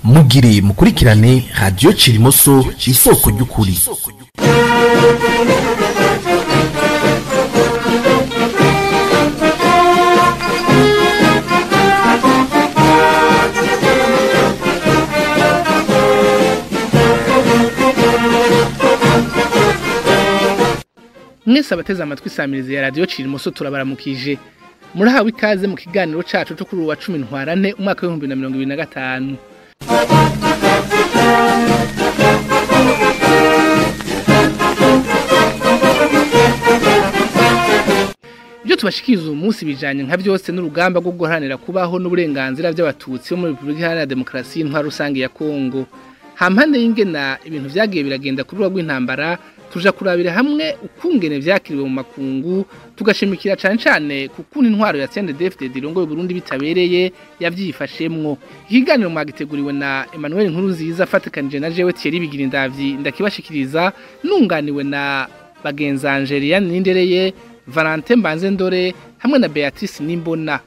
mugire mukurikirane radio Cirimoso isoko ry'ukuri. Mwese abateze amatwi isamirizi ya radio Cirimoso turabaramukije. Murahawe ikaze mu kiganiro cacu cyo kuri uwa 10 ntwarante umwaka wa 2025. Ibyo tubashikiriza umunsi bijanye nka byose n'urugamba rwo guharanira kubaho n'uburenganzira by'abatutsi bo muri Republika Iharanira Demokarasi y'Intwaro Rusange ya Kongo. Hampande y'ingena ibintu vyagiye biragenda kuri rw'intambara tuja kurabira hamwe ukungene vyakiriwe mu makungu tugashimikira cane kukuntu intwaro ya CNDD-FDD irongoye Burundi bitabereye yavyifashemwo. Ikiganiro mwagiteguriwe na Emmanuel Nkurunziza afatikanije na jewe Thierry Bigirindavyi ndakibashikiriza nunganiwe na bagenzanje Liliane Nindereye, Valentin Mbanzendore hamwe na Beatrice Nimbona.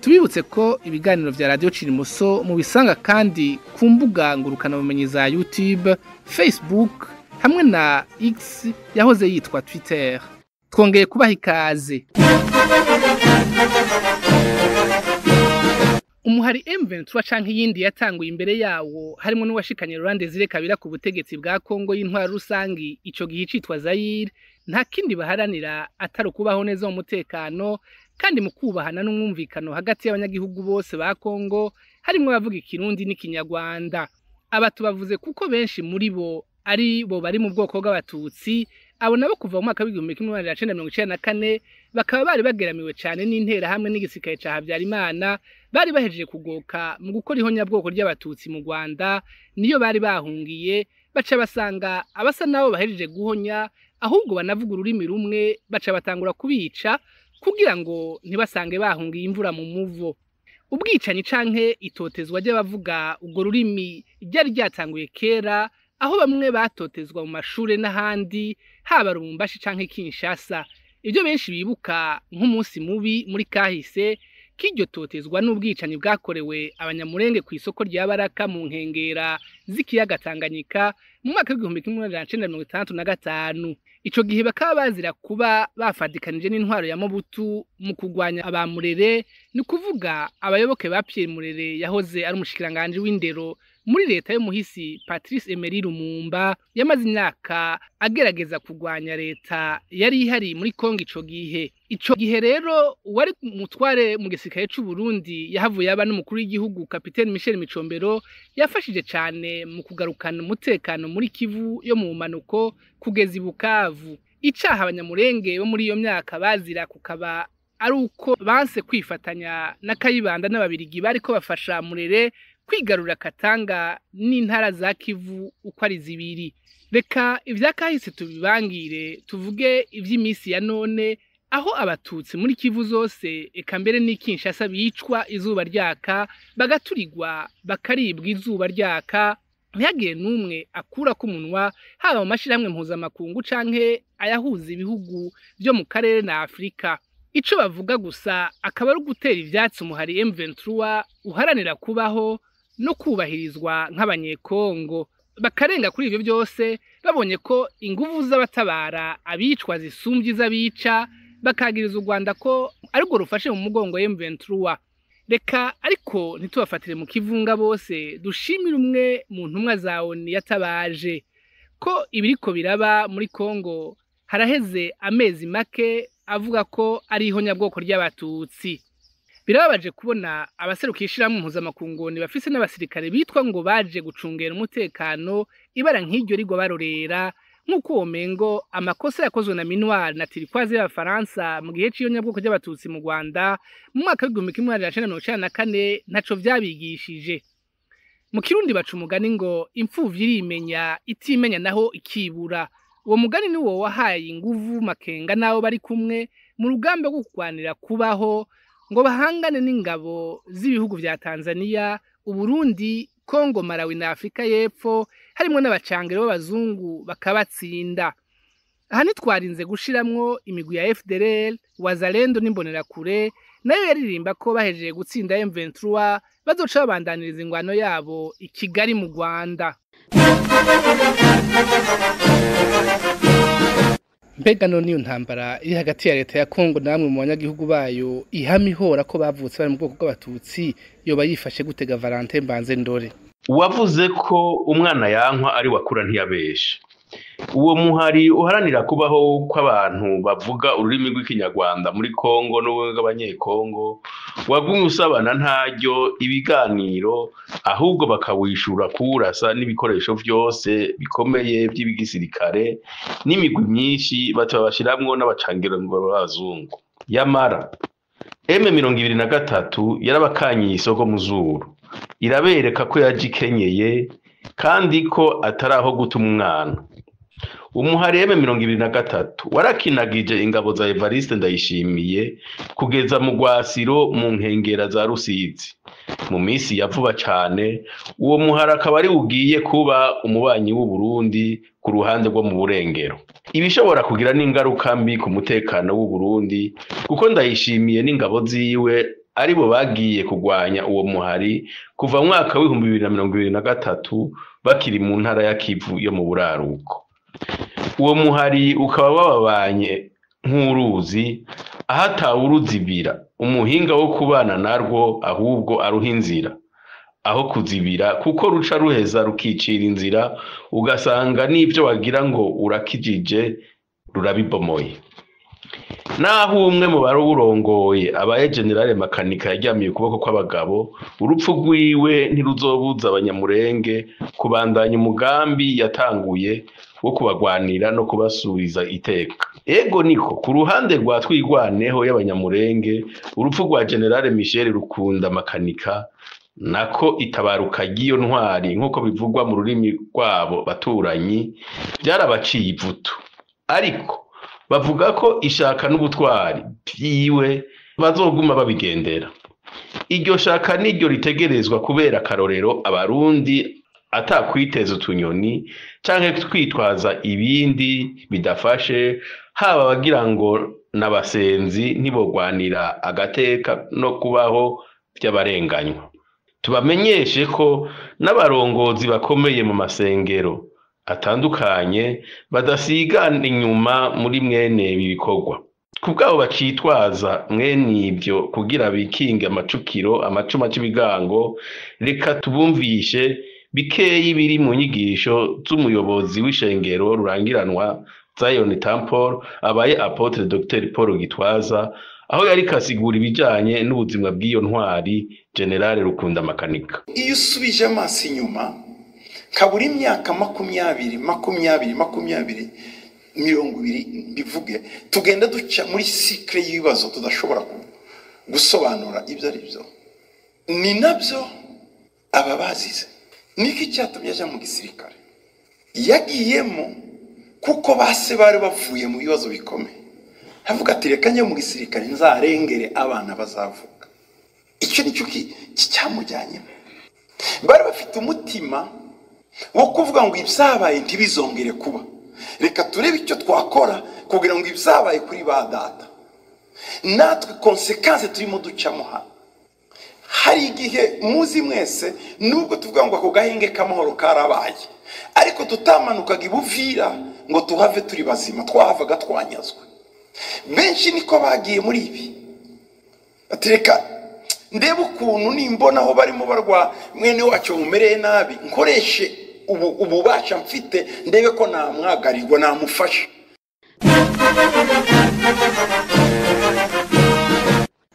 Tubibutse ko ibiganiro vya radio Cirimoso mu bisanga kandi ku mbuga ngurukana bumenyi za YouTube, Facebook hamwe na X yahoze yitwa Twitter. Twongeye kubaha ikaze. Umuhari M23 canke yindi yatanguye imbere yawo harimo n'uwashikanye Rwanda zire kabira ku butegetsi bwa Kongo y'intwaro rusangi ico gihe citwa Zaire nta kindi baharanira atari kubaho neza mu mutekano kandi mu kubahana n'umwumvikano hagati y'abanyagihugu bose ba Kongo harimo abavuga ikirundi n'ikinyarwanda. Abatu bavuze kuko benshi muri bo ari bo bari mu bwoko bw'abatutsi abo nabo kuva mu mwaka wa 1994 bakaba bari bageramiwe cyane n'intera hamwe n'igisikaye ca Habyarimana bari bahejeje kugoka mu gukora ihonyabwoko ry'abatutsi mu Rwanda niyo bari bahungiye baca basanga abasa nabo bahejeje guhonya ahubwo banavuga ururimi rumwe baca batangura kubica kugira ngo ntibasange bahungiye imvura mu muvo. Ubwicanyi canke itotezwa ry'abavuga ubwo rurimi ryari ryatanguye kera aho bamwe batotezwa mu mashure n'ahandi haba Rumbashi canke Kinshasa. Ibyo benshi bibuka nk'umunsi mubi muri kahise kiryo totezwa n'ubwicanyi bwakorewe abanyamurenge ku isoko rya Baraka mu nkengera z'ikiyaga Tanganyika mu mwaka wa 1965. Ico gihe bakaba bazira kuba bafadikanije n'intwaro ya Mobutu mu kugwanya abamurere ni kuvuga abayoboke ba Pierre Murere yahoze ari umushikiranganje w'indero muri leta y'umuhisi Patrice Emery Lumumba yamaze imyaka agerageza kugwanya leta yari ihari muri Kongo ico gihe rero wari mutware mu gisikaye c'u Burundi yahavuye aba n'umukuru w'igihugu Capitaine Michel Micombero yafashije cane mu kugarukana umutekano muri Kivu yo mu manuko kugeza Bukavu. Icaha abanyamurenge bo muri iyo myaka bazira kukaba ari uko banse kwifatanya na Kayibanda n'ababirigi bariko bafasha Murere kwigarura Katanga n'intara za Kivu uko ari zibiri. Reka ivyakahise tubibangire tuvuge ivy'imisi ya none aho abatutsi muri Kivu zose eka mbere n'Kinshasa bicwa izuba ryaka bagaturirwa bakaribwa izuba ryaka ntihagire n'umwe akura ku munwa haba mu mashiramwe mpuzamakungu canke ayahuza ibihugu byo mu karere na Afrika. Ico bavuga gusa akaba ari gutera ivyatsi umuhari M23 uharanira kubaho no kubahirizwa nk'abanyekongo. Bakarenga kuri ivyo byose babonye ko inguvu z'abatabara abicwa zisumbye z'abica bakagiriza u Rwanda ko ari rwo rufashe mu mugongo M23. Reka ariko ntitubafatire mu kivunga bose dushimira umwe mu ntumwa za ONU yatabaje ko ibiriko biraba muri Kongo haraheze amezi make avuga ko ari ihonyabwoko ry'abatutsi. Birababaje kubona abaserukishira mu mpuzamakungu bafise n'abasirikare bitwa ngo baje gucungera umutekano ibara nk'iryo rigwa barorera nk'uko womengo amakosa yakozwe na Minuar na Turquoise y'Abafaransa mu gihe c'ihonyabwoko ry'abatutsi mu Rwanda mu mwaka wa 1994 ntaco vyabigishije. Mu Kirundi baca umugani ngo impfuvyi irimenya itimenya naho ikibura. Uwo mugani ni wo wahaye inguvu Makenga nabo bari kumwe mu rugamba rwo kurwanira kubaho ngo bahangane n'ingabo z'ibihugu vya Tanzania, Uburundi, Kongo, Malawi na Afrika y'Epfo harimo n'abacangero b'abazungu bakabatsinda. Aha ntitwarinze gushiramwo imigwi ya FDLR, Wazalendo n'imbonerakure nayo yaririmba ko bahejeje gutsinda M23 bazoca babandaniriza ingwano yabo i Kigali mu Rwanda. Mbega none iyo ntambara iri hagati ya leta ya Kongo namwe mu banyagihugu bayo ihama ihora ko bavutse bari mu bwoko bw'abatutsi yoba yifashe gutega Valentin Mbanze Ndore. Uwavuze ko umwana yankwa ari wakura ntiyabeshe. Uwo muhari uharanira kubaho kw'abantu bavuga ururimi rw'ikinyarwanda muri Kongo n'ab'abanyekongo wagumye usabana ntaryo ibiganiro ahubwo bakawishura kurasa n'ibikoresho byose bikomeye by'ibigisirikare n'imigwi myinshi batabashiramwo n'abacangirangoro b'abazungu. Yamara M23 yarabakanyiye isoko mu zuru irabereka ko yajikenyeye kandi ko ataraho guta umwana. Umuhari M23 warakinagije ingabo za Evariste Ndayishimiye kugeza mu Rwasiro mu nkengera za Rusizi. Mu minsi ya vuba cyane uwo muhari akaba ari ugiye kuba umubanyi w'u Burundi ku ruhande rwo mu burengero. Ibishobora kugira n'ingaruka mbi ku mutekano w'u Burundi kuko Ndayishimiye n'ingabo ziwe aribo bagiye kugwanya uwo muhari kuva mu mwaka wa 2023 bakiri mu ntara ya Kivu yo mu buraruko. Uwo muhari ukaba babanye nk'uruzi ahatawuruzibira umuhinga wo kubana narwo ahubwo aruha inzira aho kuzibira kuko ruca ruheza rukicira inzira ugasanga n'ivyo wagira ngo urakijije rurabibomoye. Naho umwe mu barurongoye abaye General Makanika yaryamiye ukuboko kw'abagabo urupfu rwiwe ntiruzobuza abanyamurenge kubandanya umugambi yatanguye wo kubagwanira no kubasubiza iteka. Ego niko ku ruhande rwa twigwaneho y'abanyamurenge urupfu rwa General Michel Rukunda Makanika nako itabaruka giyo ntwari nkuko bivugwa mu rurimi rwabo baturanyi byarabaciye ivutu. Ariko bavuga ko ishaka n'ubutwari byiwe bazoguma babigendera. Iryo shaka niryo ritegerezwa kubera karorero abarundi atakwiteza utunyoni canke twitwaza ibindi bidafashe haba bagira ngo nabasenzi ntibogwanira agateka no kubaho by'abarenganywa. Tubamenyeshe ko n'abarongozi bakomeye mu masengero atandukanye badasigana inyuma muri mwene bibikorwa. Kubwabo bacitwaza mwene ibyo kugira bikinge amacukiro amacuma cy'ibigango reka tubumvishe bikeyi biri mu nyigisho z'umuyobozi w'ishengero rurangiranwa Zion Temple abaye Apotre Dr Paul Gitwaza aho yari kasigura ibijanye n'ubuzima bw'iyo ntwari General Rukunda Makanika. Iyo usubije amaso inyuma kaburi imyaka 20 bivuge tugenda duca muri cycle y'ibibazo tudashobora gusobanura ibyo ari byo. Ni nabyo aba bazize. Niki cyatumye aja mu gisirikare yagiyemo kuko base bari bavuye mu bibazo bikomeye havuga ati reka njye mu gisirikare nzarengere abana bazavuka. Icyo nicyo cyamujyanye. Bari bafite umutima wo kuvuga ngo ibyabaye ntibizongere kuba, reka turebe icyo twakora kugira ngo ibyabaye kuri ba data natwe konsekanse turimo ducamo hano. Hari igihe muzi mwese nubwo tuvuga ngo ako gahinge k'amahoro karabaye ariko tutamanukaga ibuvira ngo tuhave turi bazima, twahavaga twanyazwe. Benshi niko bagiye muri ibi atereka ndebe ukuntu nimbona aho barimo barwa mwene wacu mumereye nabi nkoreshe ububasha mfite ndebe ko namwagarirwa namufasha.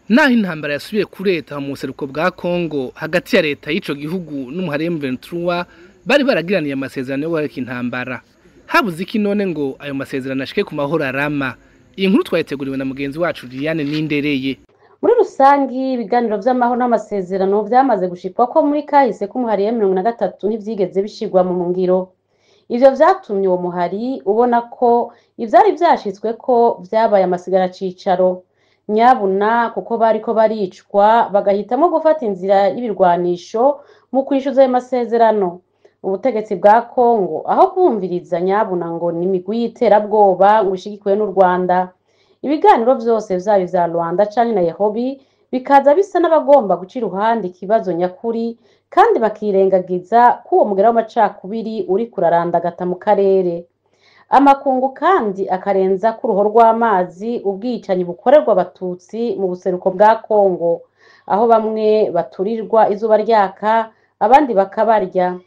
Naho intambara yasubiye kuri leta mu buseruko bwa Kongo hagati ya leta y'ico gihugu n'umuhari M23 bari baragiraniye amasezerano yo guhagarika intambara. Habuze iki none ngo ayo masezerano ashike ku mahoro arama? Iyi nkuru twayiteguriwe na mugenzi wacu Diane Nindereye. Muri rusangi ibiganiro by'amahoro n'amasezerano byamaze gushikwa ko muri kahise k'umuhari M23 n'ivyigeze bishigwa mu ngiro. Ivyo vyatumye uwo muhari ubona ko ivyari byashitswe ko vyabaye amasigara cicaro. Nyabuna kuko bariko baricwa bagahitamo gufata inzira y'ibirwanisho mu kwishuza ayo masezerano. Ubutegetsi bwa Kongo aho kumviriza nyabuna ngo ni imigwi y'iterabwoba ngo ishigikiwe n'u Rwanda. Ibiganiro byose vyabi vya Rwanda canke na Nairobi bikaza bisa n'abagomba guca iruhande ikibazo nyakuri kandi bakirengagiza ko uwo mugera w'amacakubiri uri kurarandagata mu karere. Amakungu kandi akarenza ko uruho rw'amazi ubwicanyi bukorerwa abatutsi mu buseruko bwa Kongo, aho bamwe baturirwa izuba ryaka abandi bakabarya.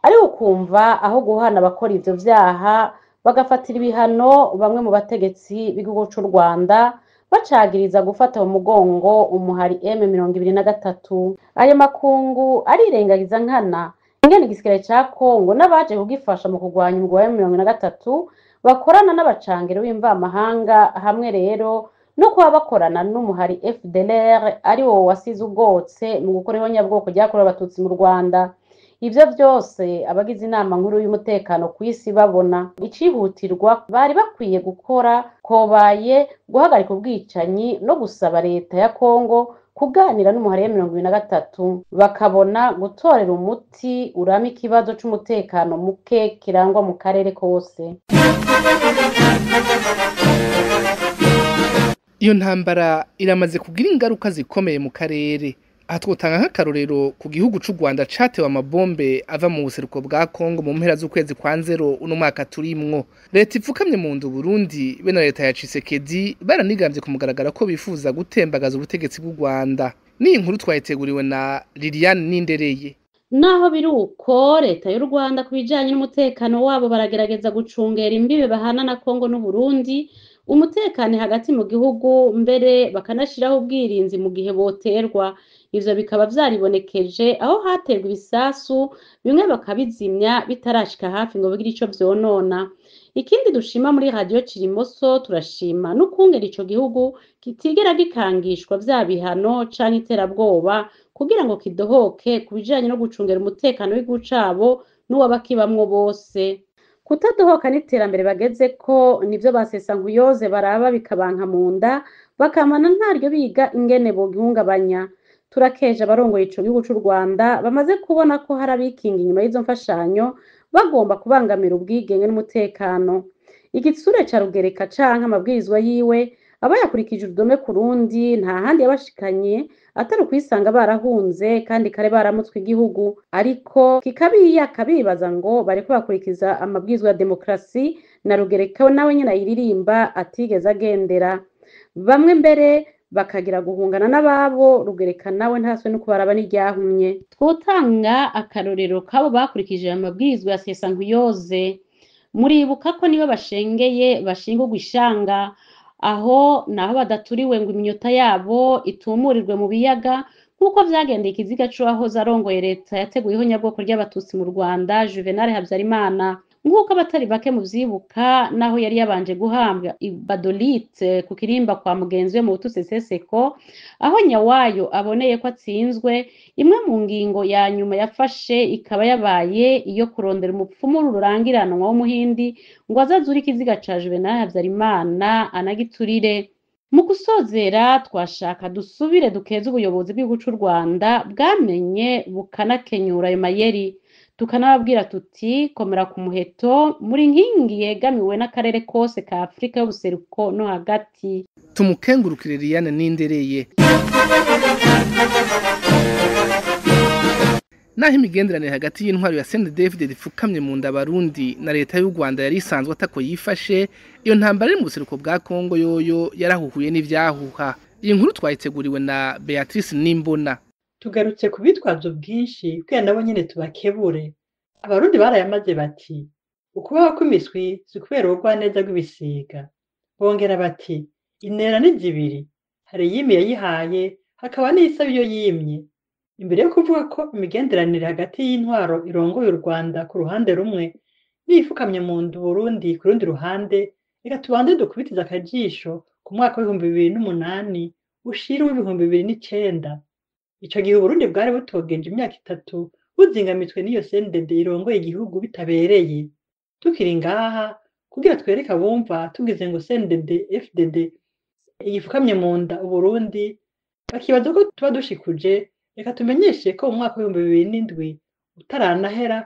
Ariko ukumva aho guhana abakora ivyo vyaha bagafatira ibihano bamwe mu bategetsi b'igihugu c'u Rwanda bacagiriza gufata mu mugongo umuhari M23. Ayo makungu arirengagiza nkana ingene igisirikare ca Kongo n'abaje kugifasha mu kurwanya umugwi wa M23 bakorana n'abacangero b'imvamahanga, hamwe rero no kuba bakorana n'umuhari FDLR ari wo wasize ubwotse mu gukora ihonyabwoko ryakorewe abatutsi mu Rwanda. Ivyo vyose abagize inama nkuru y'umutekano ku isi babona icihutirwa bari bakwiye gukora kobaye guhagarika ubwicanyi no gusaba leta ya Kongo kuganira n'umuhari M23 bakabona gutorera umuti urama ikibazo c'umutekano muke kirangwa mu karere kose. Iyo ntambara iramaze kugira ingaruka zikomeye mu karere. Aha twotanga nk'akarorero ku gihugu c'u Rwanda catewe amabombe ava mu buseruko bwa Kongo mu mpera z'ukwezi kwa Nzero uno mwaka turimwo. Leta ipfukamye mu ndu Burundi be na leta ya Tshisekedi baranigambye kumugaragara ko bifuza gutembagaza ubutegetsi bw'u Rwanda. Ni inkuru twayiteguriwe na Liliane Nindereye. Naho biruko leta y'u Rwanda kubijanye n'umutekano wabo baragerageza gucungera imbibe bahana na Kongo n'u Burundi, umutekano hagati mu gihugu, mbere bakanashiraho ubwirinzi mu gihe boterwa. Ivyo bikaba vyaribonekeje aho haterwa ibisasu bimwe bakabizimya bitarashika hafi ngo bigire ico vyonona. Ikindi dushima muri radio Cirimoso turashima n'ukungera ico gihugu kitigera gikangishwa vya bihano canke iterabwoba kugira ngo kidohoke kubijanye no gucungera umutekano w'igihugu cabo n'uwabakibamwo bose. Kutadohoka n'iterambere bageze ko nivyo basesankuyoze baraba bikabanka mu nda bakamana ntaryo biga ingene bogihungabanya. Turakeje abarongoye ico gihugu c'u Rwanda bamaze kubona ko hari abikinga inyuma y'izo mfashanyo bagomba kubangamira ubwigenge n'umutekano. Igitsure ca Rugereka canke amabwirizwa yiwe aba yakurikije urudome ku rundi nta handi yabashikanye atari ukwisanga barahunze kandi kare baramutswe igihugu, ariko kikabiyaka bibaza ngo bariko bakurikiza amabwirizwa ya demokrasi na Rugereka nawe nyene ayiririmba atigeze agendera. Bamwe mbere bakagira guhungana n'ababo Rugereka nawe ntaswe no kubaraba n'iryahumye. Twotanga akarorero kabo bakurikije amabwirizwa ya sesankuyoze. Muribuka ko nibo bashengeye bashingurwa ishanga, aho naho badaturiwe ngo iminyota yabo itumurirwe mu biyaga nk'uko vyagendeye ikiziga c'uwahoze arongoye leta yateguye ihonyabwoko ry'abatutsi mu Rwanda Juvenal Habyarimana. Nk'uko abatari bake mu vyibuka naho yari yabanje guhambwa i Badolite ku kirimba kwa mugenzi we mu Bututsi Seseko, aho Nyawayo aboneye ko atsinzwe, imwe mu ngingo ya nyuma yafashe ikaba yabaye iyo kurondera umupfumu rurangiranwa w'umuhindi ngo azazure ikiziga ca Juvenal Habyarimana anagiturire. Mu gusozera twashaka dusubire dukeze ubuyobozi bw'igihugu c'u Rwanda bwamenye bukanakenyura ayo mayeri, tukanababwira tuti komera ku muheto muri nkingi yegamiwe n'akarere kose ka Afrika y'ubuseruko no hagati. Tumukengurukire Liliane Nindereye. Naho imigenderanire hagati y'intwaro ya CNDD-FDD ipfukamye mu nda Barundi na leta y'u Rwanda yari isanzwe atako yifashe, iyo ntambara iri mu buseruko bwa Kongo yoyo yarahuhuye n'ivyahuha. Iyi nkuru twayiteguriwe na Beatrice Nimbona. Tugarutse ku bitwazo bwinshi kugira nabo nyene tubakebure. Abarundi barayamaze bati ukubaho kw'imiswi si kubera ubugwaneza bw'ibisiga. Bongera bati intera ni zibiri, hari yimi yayihaye hakaba n'iyisaba iyo yimye. Imbere yo kuvuga ko imigenderanire hagati y'intwaro irongoye u Rwanda ku ruhande rumwe nifukamye mu ndu Burundi ku rundi ruhande, reka tubanze dukubitiza akajisho ku mwaka w'2008 ushira w'2009. Ico gihe Burundi bwari butogenje imyaka 3 buzingamitwe n'iyo CNDD irongoye igihugu bitabereye. Tukiri ngaha kugira twereka bumva tugize ngo CNDD FDD igifukamye mu nda Burundi, bakibaza ko tuba dushikuje. Reka tumenyeshe ko mu mwaka w'2007 utaranahera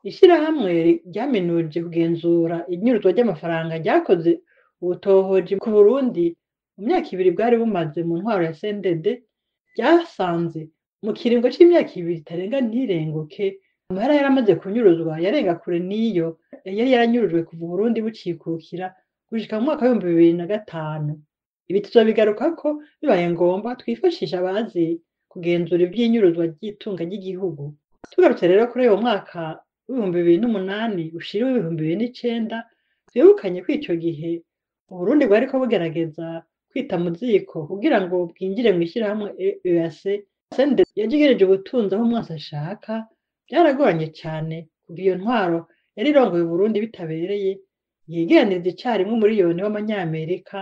ishirahamwe ryaminuje kugenzura inyuruzwa ry'amafaranga ryakoze ubutohoji ku Burundi mu myaka 2 bwari bumaze mu ntwaro ya CNDD, ryasanze mu kiringo c'imyaka ibiri itarenga ntirenguke amahera yaramaze kunyuruzwa yarenga kure n'iyo yari yaranyurujwe kuva Uburundi bucikukira gushika mu mwaka w'2005. Ibi tuzobigarukako bibaye ngombwa twifashisha abazi kugenzura ivy'inyuruzwa ry'itunga ry'igihugu. Tugarutse rero kuri uwo mwaka w'2008 ushira w'2009 twibukanye ko ico gihe Uburundi bwariko bugerageza kwita mu ziko kugira ngo bwinjire mw'ishirahamwe EAC. CNDD yajigereje ubutunzi aho umwasi ashaka. Byaragoranye cane kuva iyo ntwaro yari irongoye Uburundi bitabereye yegeraniriza icarimwe umuriyoni w'amanyamerika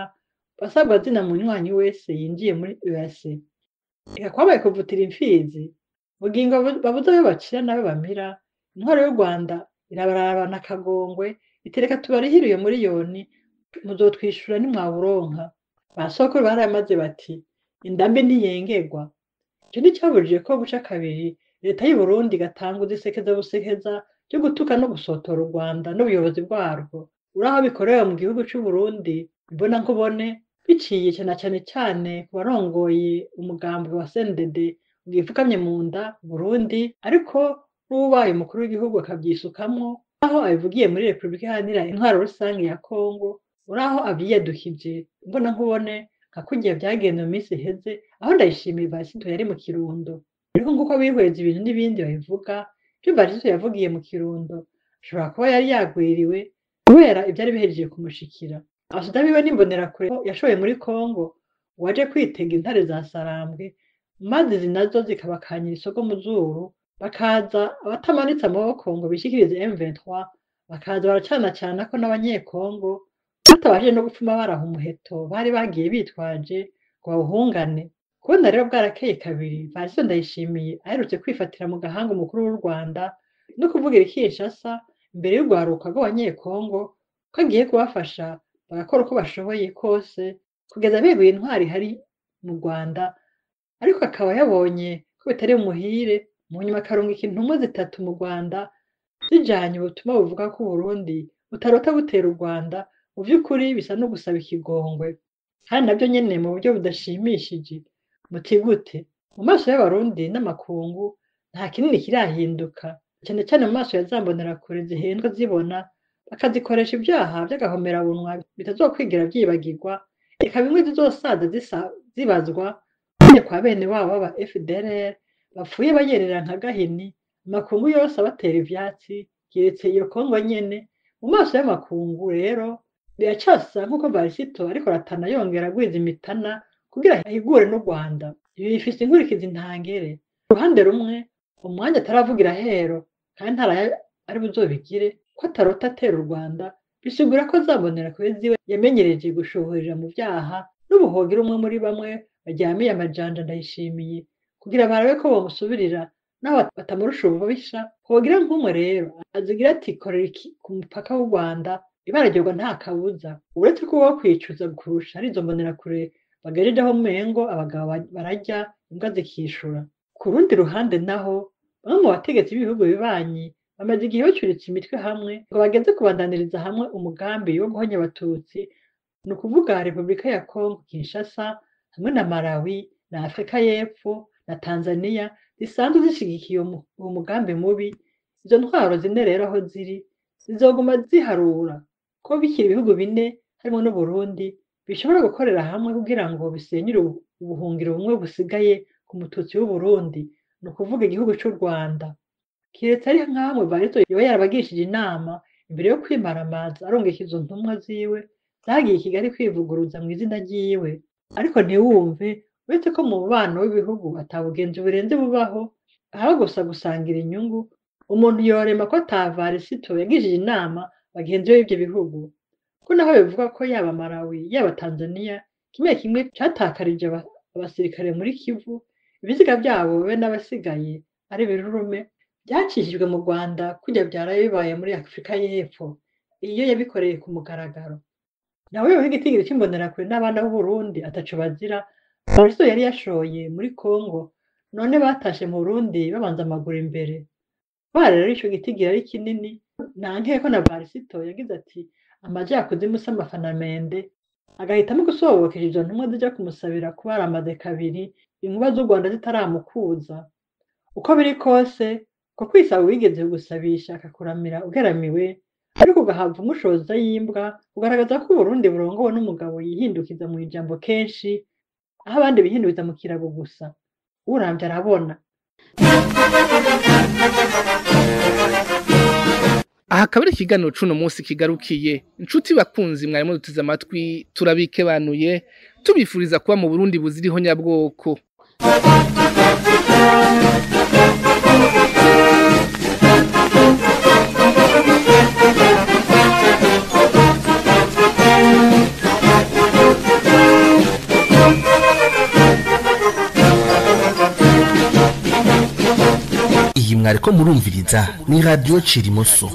basabwa zina munywanyi wese yinjiye muri EAC. Eka kwabaye kuvutira imfizi bugingo babuze ayo bacira nayo bamira. Intwaro y'u Rwanda irabarabana akagongwe itereka tubarihira iyo muriyoni muzotwishura nimwawuronka. Basokuru baramaze bati indambi ntiyengerwa. Ico nticabujije ko buca kabiri leta y'u Burundi igatanga busekeza ryo gutuka no gusotora u Rwanda n'ubuyobozi bwarwo. Uraho bikorewe mu gihugu c'u Burundi mbona nkubone biciye cane ku barongoye umugambi wa CNDD bwifukamye mu nda Burundi, ariko n'ubaye umukuru w'igihugu akavyisukamwo aho abivugiye muri Republika Iharanira Intwaro Rusange ya Kongo. Uraho avyiyadukije mbona nkubone nka kurya vyagenze mu minsi iheze aho Ndayishimiye Varisito yari mu Kirundo. Ariko nguko bihweza ibintu n'ibindi babivuga ivyo Varisito yavugiye mu Kirundo ashobora kuba yari yagwiriwe kubera ivyari bihejeje kumushikira. Abasuda biwe n'imbonerakure yashoye muri Kongo waje kwitega intare za Sarambwe maze izi nazo zikabakanyira isogo mu zuru, bakaza abatamanitse amaboko ngo bishikirize M23, bakaza baracanacana ko n'abanyekongo batabashije no gupfuma baraha umuheto bari bagiye bitwaje ngo bawuhungane. Kubona rero bwarakeye kabiri Varisito Ndayishimiye aherutse kwifatira mu gahanga umukuru w'u Rwanda no kuvugira i Kinshasa imbere y'urwaruka rw'abanyekongo ko agiye kubafasha bagakora uko bashoboye kose kugeza beguye intwari hari mu Rwanda, ariko akaba yabonye ko bitari umuhire. Mu nyuma akarungika intumwa 3 mu Rwanda zijanye ubutumwa buvuga ko Burundi butarota butera u Rwanda. Mu vy'ukuri bisa no gusaba ikigongwe kandi navyo nyene mu buryo budashimishije. Muti gute? Mu maso y'abarundi n'amakungu nta kinini kirahinduka, cane mu maso ya zambonerakure zihendwa zibona bakazikoresha ibyaha vy'agahomerabunwa bitazokwigera vyibagirwa, eka bimwe zizosaza zibazwa kwa bene wabo baba FDLR bapfuye bayerera nka gahini. Amakungu yose abatera ivyatsi kiretse iyo Kongo nyene. Mu maso y'amakungu rero biracasa nk'uko Varisito ariko aratana yongera agwiza imitana kugira ahigure n'u Rwanda. Ibi bifise inkurikizi ntangere. Uruhande rumwe umwanya ataravugira hero kandi ntara ari buzobigire ko atarota atera u Rwanda, bisigura ko zambonerakure ziwe yamenyereje gushohorera mu vyaha n'ubuhogera umwe muri bamwe baryamiye amajanja Ndayishimiye kugira barabe ko bomusubirira naho batamurusha ububisha. Hogira nk'umwe rero azigira ati korera iki ku mupaka w'u Rwanda ibaragirwa nta kabuza, uretse ko wo kwicuza kurusha ari izo mbonerakure bagajejeho mengo abagabo barajya imbwa zikishura. Ku rundi ruhande naho bamwe mu bategetsi b'ibihugu bibanyi bamaze igihe bacuritse imitwe hamwe ngo bageze kubandaniriza hamwe umugambi wo guhonya abatutsi, ni ukuvuga Republika ya Kongo Kinshasa hamwe na Malawi na Afrika y'Epfo na Tanzania zisanzwe zishigikiye uwo mugambi mubi. Izo ntwaro zine rero aho ziri zizoguma ziharura ko bikira ibihugu bine harimo n'u Burundi bishobora gukorera hamwe kugira ngo bisenyure ubuhungiro bumwe busigaye ku mututsi w'u Burundi, ni ukuvuga igihugu c'u Rwanda. Kiretse ari nkamwe Varisito yoba yarabagishije inama imbere yo kwimaramaza arungika izo ntumwa ziwe zagiye i Kigali kwivuguruza mu izina ryiwe. Ariko ntiwumve uretse ko mu mubano w'ibihugu atabugenzi burenze bubaho, aho gusa gusangira inyungu. Umuntu yorema ko ata Varisito yagishije inama bagenzi be b'ivyo bihugu, ko naho bivuga ko yaba Malawi yaba Tanzania kimwe catakarije abasirikare muri Kivu, ibiziga vyabo be n'abasigaye ari birurume byacishijwe mu Rwanda kurya byaraye bibaye muri Afrika y'Epfo. Iyo yabikoreye ku mugaragaro. Nawe yo nk'igitigiri c'imbonerakure n'abana b'u Burundi ataco bazira Varisito yari yashoye muri Kongo, none batashe mu Burundi babanza amaguru imbere. Rero ico gitigiri ari kinini, nankeko na Varisito yagize ati amaja yakuzimu s'amafanamende agahitamo gusobokesha izo ntumwa zija kumusabira kuba aramaze kabiri inkuba z'u Rwanda zitaramukuza. Uko biri kose ko kwisaba wigeze gusabisha akakuramira ugeramiwe ariko ugahava umushoza y'imbwa ugaragaza ko Uburundi burongowe n'umugabo yihindukiza mu ijambo kenshi aho abandi bihindukiza mu kirago gusa. Uramvye arabona. aha akaba ari ikiganiro c'uno munsi kigarukiye. Inshuti bakunzi mwari muduteze amatwi turabikebanuye tubifuriza kuba mu Burundi buziriho nyabwoko. iyi mwariko murumviriza ni radio Cirimoso.